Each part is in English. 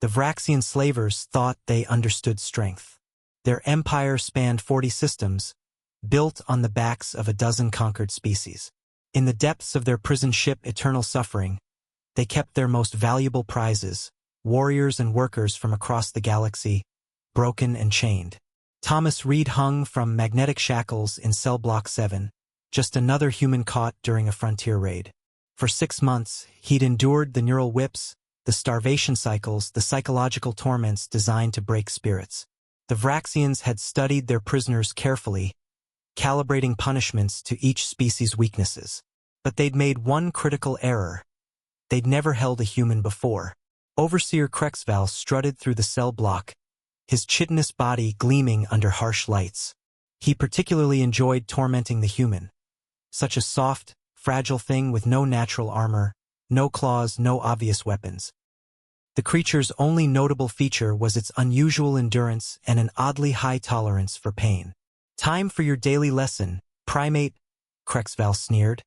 The Vraxian slavers thought they understood strength. Their empire spanned 40 systems, built on the backs of a dozen conquered species. In the depths of their prison ship Eternal Suffering, they kept their most valuable prizes, warriors and workers from across the galaxy, broken and chained. Thomas Reed hung from magnetic shackles in Cell Block 7, just another human caught during a frontier raid. For 6 months, he'd endured the neural whips, the starvation cycles, the psychological torments designed to break spirits. The Vraxians had studied their prisoners carefully, calibrating punishments to each species' weaknesses. But they'd made one critical error. They'd never held a human before. Overseer Krexval strutted through the cell block, his chitinous body gleaming under harsh lights. He particularly enjoyed tormenting the human. Such a soft, fragile thing with no natural armor, no claws, no obvious weapons. The creature's only notable feature was its unusual endurance and an oddly high tolerance for pain. "Time for your daily lesson, primate," Krexval sneered,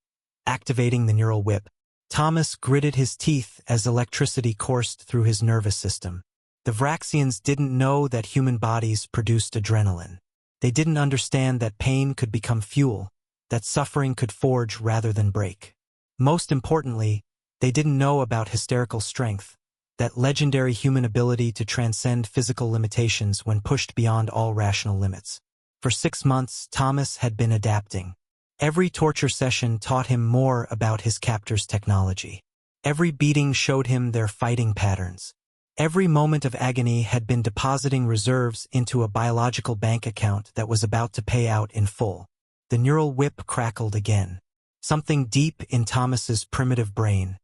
activating the neural whip. Thomas gritted his teeth as electricity coursed through his nervous system. The Vraxians didn't know that human bodies produced adrenaline. They didn't understand that pain could become fuel, that suffering could forge rather than break. Most importantly, they didn't know about hysterical strength, that legendary human ability to transcend physical limitations when pushed beyond all rational limits. For 6 months, Thomas had been adapting. Every torture session taught him more about his captor's technology. Every beating showed him their fighting patterns. Every moment of agony had been depositing reserves into a biological bank account that was about to pay out in full. The neural whip crackled again. Something deep in Thomas's primitive brain,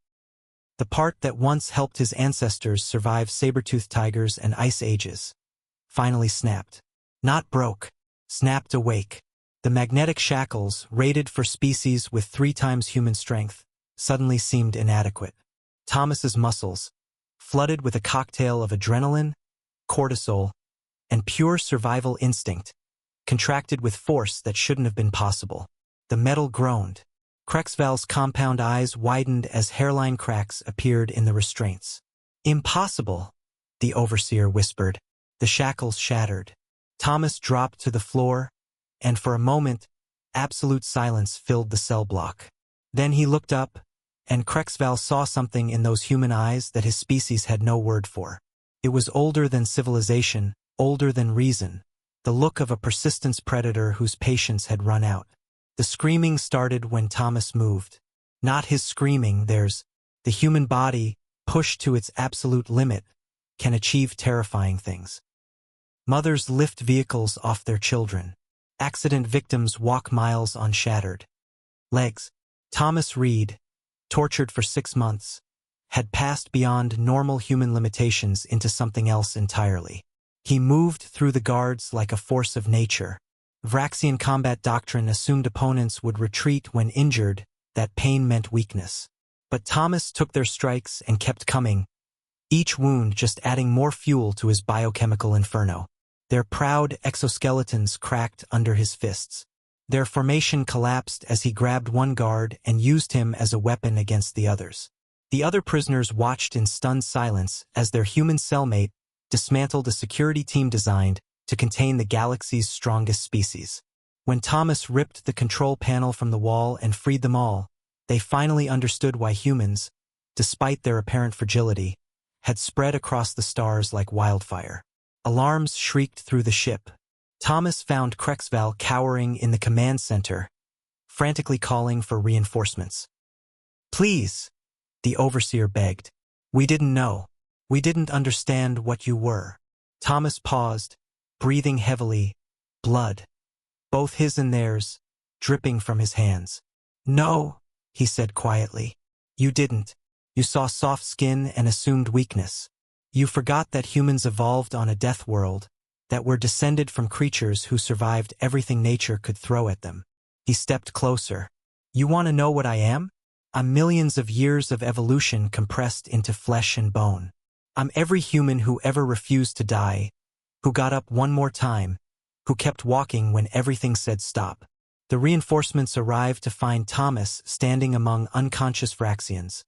the part that once helped his ancestors survive saber-toothed tigers and ice ages, finally snapped. Not broke, snapped awake. The magnetic shackles, rated for species with 3 times human strength, suddenly seemed inadequate. Thomas's muscles, flooded with a cocktail of adrenaline, cortisol, and pure survival instinct, contracted with force that shouldn't have been possible. The metal groaned. Krexval's compound eyes widened as hairline cracks appeared in the restraints. "Impossible," the overseer whispered. The shackles shattered. Thomas dropped to the floor, and for a moment, absolute silence filled the cell block. Then he looked up, and Krexval saw something in those human eyes that his species had no word for. It was older than civilization, older than reason, the look of a persistence predator whose patience had run out. The screaming started when Thomas moved. Not his screaming, theirs. The human body, pushed to its absolute limit, can achieve terrifying things. Mothers lift vehicles off their children. Accident victims walk miles on shattered legs. Thomas Reed, tortured for 6 months, had passed beyond normal human limitations into something else entirely. He moved through the guards like a force of nature. Vraxian combat doctrine assumed opponents would retreat when injured, that pain meant weakness. But Thomas took their strikes and kept coming, each wound just adding more fuel to his biochemical inferno. Their proud exoskeletons cracked under his fists. Their formation collapsed as he grabbed one guard and used him as a weapon against the others. The other prisoners watched in stunned silence as their human cellmate dismantled a security team designed to contain the galaxy's strongest species. When Thomas ripped the control panel from the wall and freed them all, they finally understood why humans, despite their apparent fragility, had spread across the stars like wildfire. Alarms shrieked through the ship. Thomas found Krexval cowering in the command center, frantically calling for reinforcements. "Please," the overseer begged. "We didn't know. We didn't understand what you were." Thomas paused, breathing heavily, blood, both his and theirs, dripping from his hands. "No," he said quietly. "You didn't. You saw soft skin and assumed weakness. You forgot that humans evolved on a death world, that were descended from creatures who survived everything nature could throw at them." He stepped closer. "You want to know what I am? I'm millions of years of evolution compressed into flesh and bone. I'm every human who ever refused to die, who got up one more time, who kept walking when everything said stop." The reinforcements arrived to find Thomas standing among unconscious Vraxians,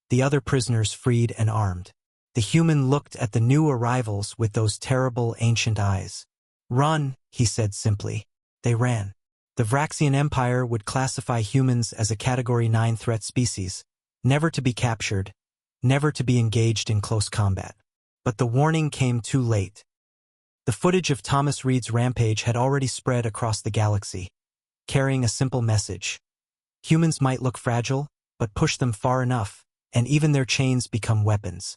the other prisoners freed and armed. The human looked at the new arrivals with those terrible ancient eyes. "Run," he said simply. They ran. The Vraxian Empire would classify humans as a Category 9 threat species, never to be captured, never to be engaged in close combat. But the warning came too late. The footage of Thomas Reed's rampage had already spread across the galaxy, carrying a simple message. Humans might look fragile, but push them far enough, and even their chains become weapons.